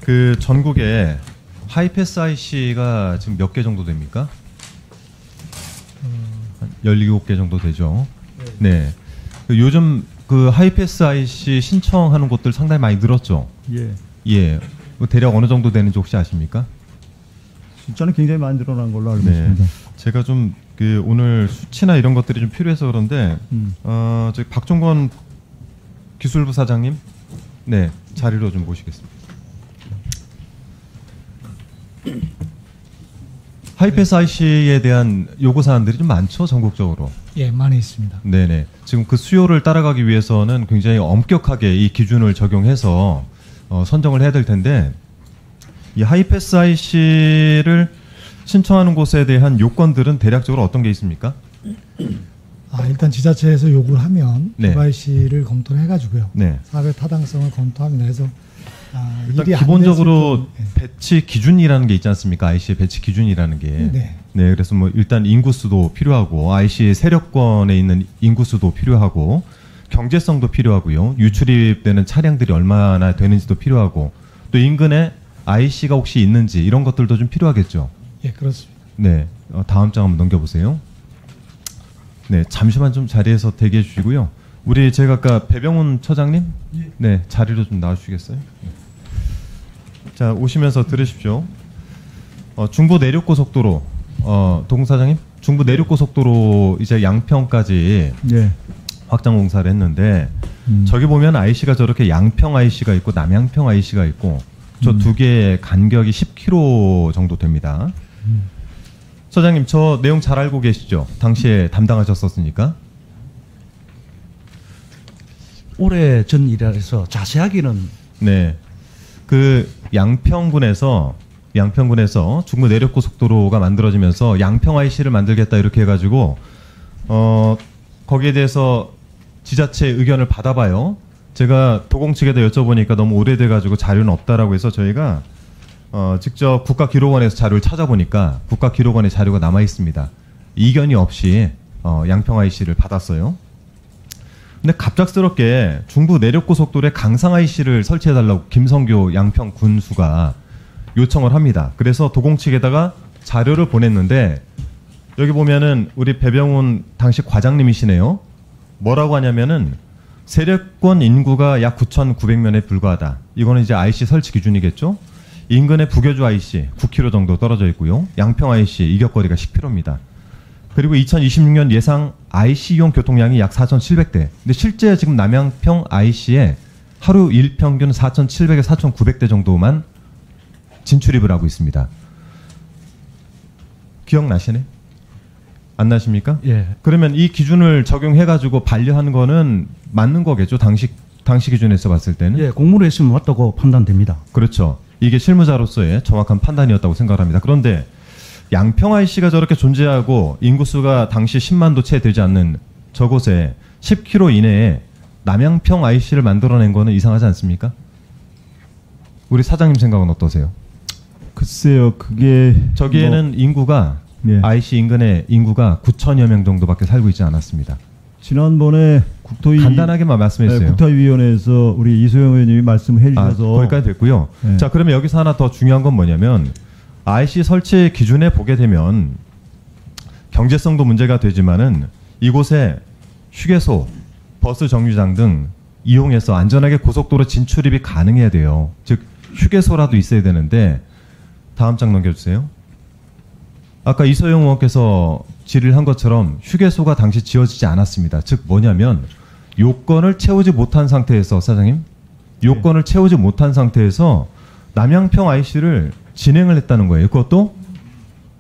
그 전국에 하이패스 IC가 지금 몇 개 정도 됩니까? 한 17개 정도 되죠. 네. 요즘 그 하이패스 IC 신청하는 곳들 상당히 많이 늘었죠. 예. 예. 대략 어느 정도 되는지 혹시 아십니까? 숫자는 굉장히 많이 늘어난 걸로 알고 있습니다. 제가 좀 그 오늘 수치나 이런 것들이 좀 필요해서 그런데 저희 박종건 기술부 사장님, 네, 자리로 좀 모시겠습니다. 하이패스 IC에 대한 요구 사항들이 좀 많죠, 전국적으로. 예, 많이 있습니다. 네네. 지금 그 수요를 따라가기 위해서는 굉장히 엄격하게 이 기준을 적용해서 선정을 해야 될 텐데, 이 하이패스 IC를 신청하는 곳에 대한 요건들은 대략적으로 어떤 게 있습니까? 일단 지자체에서 요구를 하면 네. QIC를 검토를 해가지고요. 네. 사업의 타당성을 검토합니다. 그래서 일단 일이 안 기본적으로 됐을 때, 배치 기준이라는 게 있지 않습니까? IC의 배치 기준이라는 게. 네. 네, 그래서 뭐 일단 인구수도 필요하고 IC의 세력권에 있는 인구수도 필요하고 경제성도 필요하고요. 유출입되는 차량들이 얼마나 되는지도 필요하고 또 인근에 IC가 혹시 있는지 이런 것들도 좀 필요하겠죠. 예, 그렇습니다. 네, 다음 장 한번 넘겨보세요. 네, 잠시만 좀 자리에서 대기해 주시고요. 우리 제가 아까 배병훈 처장님, 네, 자리로 좀 나와주시겠어요? 자, 오시면서 들으십시오. 중부 내륙고속도로, 동사장님, 중부 내륙고속도로 이제 양평까지 예. 확장 공사를 했는데 저기 보면 IC가 저렇게 양평 IC가 있고 남양평 IC가 있고 저 두 개의 간격이 10km 정도 됩니다. 서장님, 저 내용 잘 알고 계시죠? 당시에 담당하셨었으니까. 오래전 일이라서 자세하게는 네, 그 양평군에서 중부 내륙고속도로가 만들어지면서 양평 IC를 만들겠다 이렇게 해가지고 거기에 대해서 지자체 의견을 받아봐요. 제가 도공 측에다 여쭤보니까 너무 오래돼가지고 자료는 없다라고 해서 저희가 직접 국가기록원에서 자료를 찾아보니까 국가기록원에 자료가 남아 있습니다. 이견이 없이 양평 IC를 받았어요. 근데 갑작스럽게 중부 내륙고속도로에 강상 IC를 설치해달라고 김성교 양평 군수가 요청을 합니다. 그래서 도공 측에다가 자료를 보냈는데 여기 보면은 우리 배병훈 당시 과장님이시네요. 뭐라고 하냐면은 세력권 인구가 약 9,900명에 불과하다. 이거는 이제 IC 설치 기준이겠죠. 인근의 부교주 IC 9km 정도 떨어져 있고요. 양평 IC 이격거리가 10km입니다. 그리고 2026년 예상 IC용 교통량이 약 4,700대. 근데 실제 지금 남양평 IC에 하루 일평균 4,700에 4,900대 정도만 진출입을 하고 있습니다. 기억나시네? 안 나십니까? 예. 그러면 이 기준을 적용해가지고 반려하는 거는 맞는 거겠죠? 당시 기준에서 봤을 때는? 예, 공무로 했으면 맞다고 판단됩니다. 그렇죠. 이게 실무자로서의 정확한 판단이었다고 생각합니다. 그런데 양평 IC가 저렇게 존재하고 인구수가 당시 10만도 채 되지 않는 저곳에 10km 이내에 남양평 IC를 만들어낸 거는 이상하지 않습니까? 우리 사장님 생각은 어떠세요? 글쎄요, 그게 저기에는 인구가 예. IC 인근의 인구가 9천여 명 정도밖에 살고 있지 않았습니다. 지난번에 간단하게만 말씀해 주세요. 국토위원회에서 우리 이소영 의원님이 말씀해 주셔서 거기까지 됐고요. 네. 자, 그러면 여기서 하나 더 중요한 건 뭐냐면 IC 설치 기준에 보게 되면 경제성도 문제가 되지만은 이곳에 휴게소, 버스 정류장 등 이용해서 안전하게 고속도로 진출입이 가능해야 돼요. 즉 휴게소라도 있어야 되는데 다음 장 넘겨주세요. 아까 이소영 의원께서 질의한 것처럼 휴게소가 당시 지어지지 않았습니다. 즉 뭐냐면 요건을 채우지 못한 상태에서 사장님, 요건을 채우지 못한 상태에서 남양평 IC를 진행을 했다는 거예요. 그것도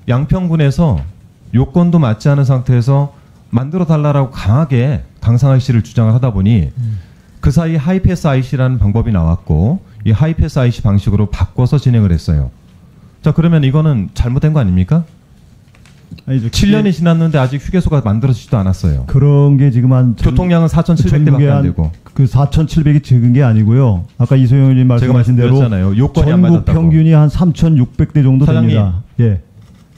양평군에서 요건도 맞지 않은 상태에서 만들어 달라라고 강하게 강상 IC를 주장을 하다 보니 그 사이 하이패스 IC라는 방법이 나왔고 이 하이패스 IC 방식으로 바꿔서 진행을 했어요. 자, 그러면 이거는 잘못된 거 아닙니까? 아니죠. 7년이 지났는데 아직 휴게소가 만들어지지도 않았어요. 그런 게 지금 한 교통량은 4,700대밖에 안 되고 그 4,700이 적은 게 아니고요. 아까 이소영 의원님 말씀하신 대로 요건이 안 전국 맞았다고. 평균이 한 3,600대 정도 사장님, 됩니다. 예.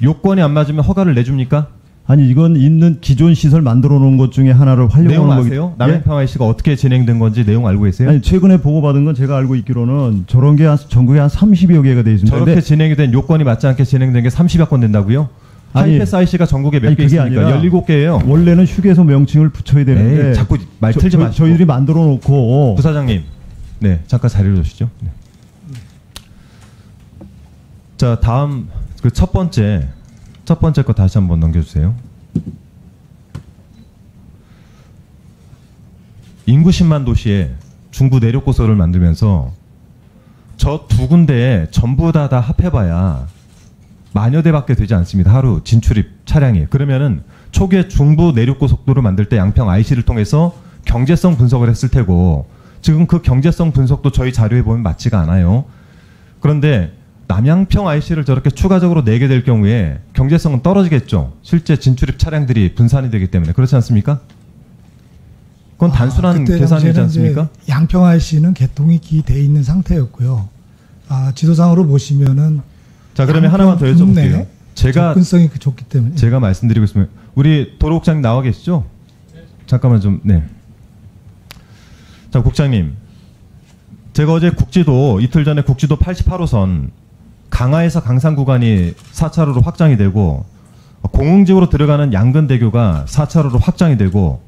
요건이 안 맞으면 허가를 내줍니까? 아니 이건 있는 기존 시설 만들어 놓은 것 중에 하나를 내용 활용하는 거기 아세요? 남양평 IC가 어떻게 진행된 건지 내용 알고 계세요? 아니 최근에 보고받은 건 제가 알고 있기로는 저런 게 전국에 한 30여 개가 돼 있습니다. 저렇게 근데 진행이 된 요건이 맞지 않게 진행된 게 30여 건 된다고요? 아니, 하이패스 IC가 전국에 몇 아니, 개 그게 있습니까? 아니라 17개예요. 원래는 휴게소 명칭을 붙여야 되는데 에이, 자꾸 말 틀지 마시고. 저희들이 만들어 놓고 부사장님, 네, 잠깐 자리를 주시죠. 네. 자, 다음 그 첫 번째 거 다시 한번 넘겨주세요. 인구 10만 도시에 중부 내륙고속을 만들면서 저 두 군데에 전부 다 합해봐야 만여 대밖에 되지 않습니다. 하루 진출입 차량이. 그러면은 초기에 중부 내륙고속도를 만들 때 양평 IC를 통해서 경제성 분석을 했을 테고 지금 그 경제성 분석도 저희 자료에 보면 맞지가 않아요. 그런데 남양평 IC를 저렇게 추가적으로 내게 될 경우에 경제성은 떨어지겠죠. 실제 진출입 차량들이 분산이 되기 때문에. 그렇지 않습니까? 그건 단순한 그때 계산이지 당시에는 않습니까? 이제 양평 IC는 개통이 돼 있는 상태였고요. 지도상으로 보시면은 자, 그러면 하나만 더 양평 여쭤볼게요. 국내 제가 접근성이 좋기 때문에 제가 말씀드리고 있으면 우리 도로국장님 나와 계시죠? 잠깐만 좀 네. 자, 국장님. 제가 어제 이틀 전에 국지도 88호선 강화에서 강산 구간이 4차로로 확장이 되고 공흥지구로 들어가는 양근대교가 4차로로 확장이 되고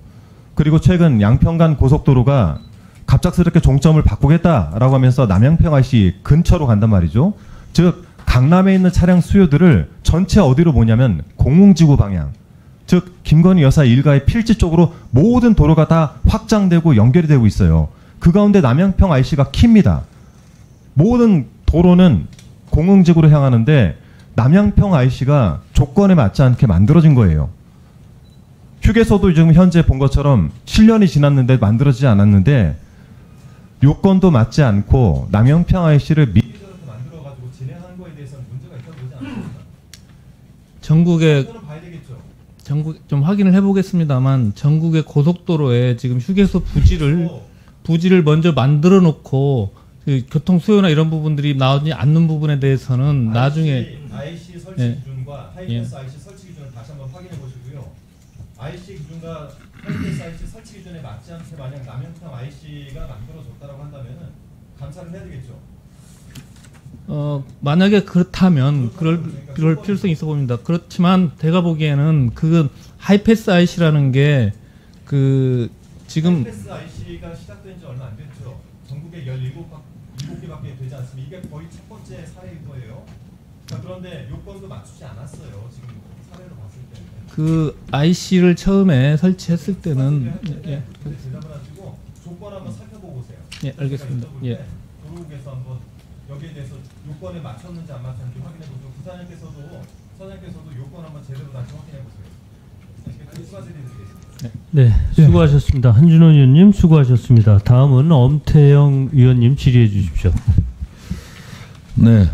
그리고 최근 양평간 고속도로가 갑작스럽게 종점을 바꾸겠다라고 하면서 남양평 IC 근처로 간단 말이죠. 즉 강남에 있는 차량 수요들을 전체 어디로 보냐면 공흥지구 방향, 즉 김건희 여사 일가의 필지 쪽으로 모든 도로가 다 확장되고 연결이 되고 있어요. 그 가운데 남양평 IC가 키입니다. 모든 도로는 공흥지구로 향하는데 남양평 IC가 조건에 맞지 않게 만들어진 거예요. 휴게소도 지금 현재 본 것처럼 7년이 지났는데 만들어지지 않았는데 요건도 맞지 않고 남양평 IC를 미리 저렇게 만들어가지고 진행하는 거에 대해서는 문제가 있다고 보지 않습니까? 전국에 그거는 봐야 되겠죠. 전국 좀 확인을 해보겠습니다만 전국의 고속도로에 지금 휴게소 부지를 먼저 만들어 놓고 그 교통 수요나 이런 부분들이 나오지 않는 부분에 대해서는 나중에 IC 설치 예. 기준과 하이패스 IC 설치 기준을 다시 한번 확인해 보시고요. IC 기준과 하이패스 IC 설치 기준에 맞지 않게 만약 남양평 IC가 만들어졌다라고 한다면은 감사를 해야 되겠죠. 만약에 그렇다면 그럴 필요성이 있어 보입니다. 그렇지만 제가 보기에는 그 하이패스 IC라는 게 그 지금 하이패스 IC가 시작된 지 얼마 안 됐죠. 전국에 17개밖에 되지 않습니다. 이게 거의 첫 번째 사례일 거예요. 자, 그런데 요건도 맞추지 않았어요. 지금 사례로 봤을 때는. 그 IC를 처음에 설치했을 때는 예, 대답을 하시고 조건 한번 살펴보고 오세요. 예, 알겠습니다. 예. 도로국에서 한번 여기에 대해서 요건에 맞췄는지 안 맞췄는지 확인해 보시고 부사장님께서도 요건 한번 제대로 다시 확인해 보세요. 수고하셨습니다. 네, 수고하셨습니다. 한준호 의원님 수고하셨습니다. 다음은 엄태영 위원님 질의해 주십시오. 네.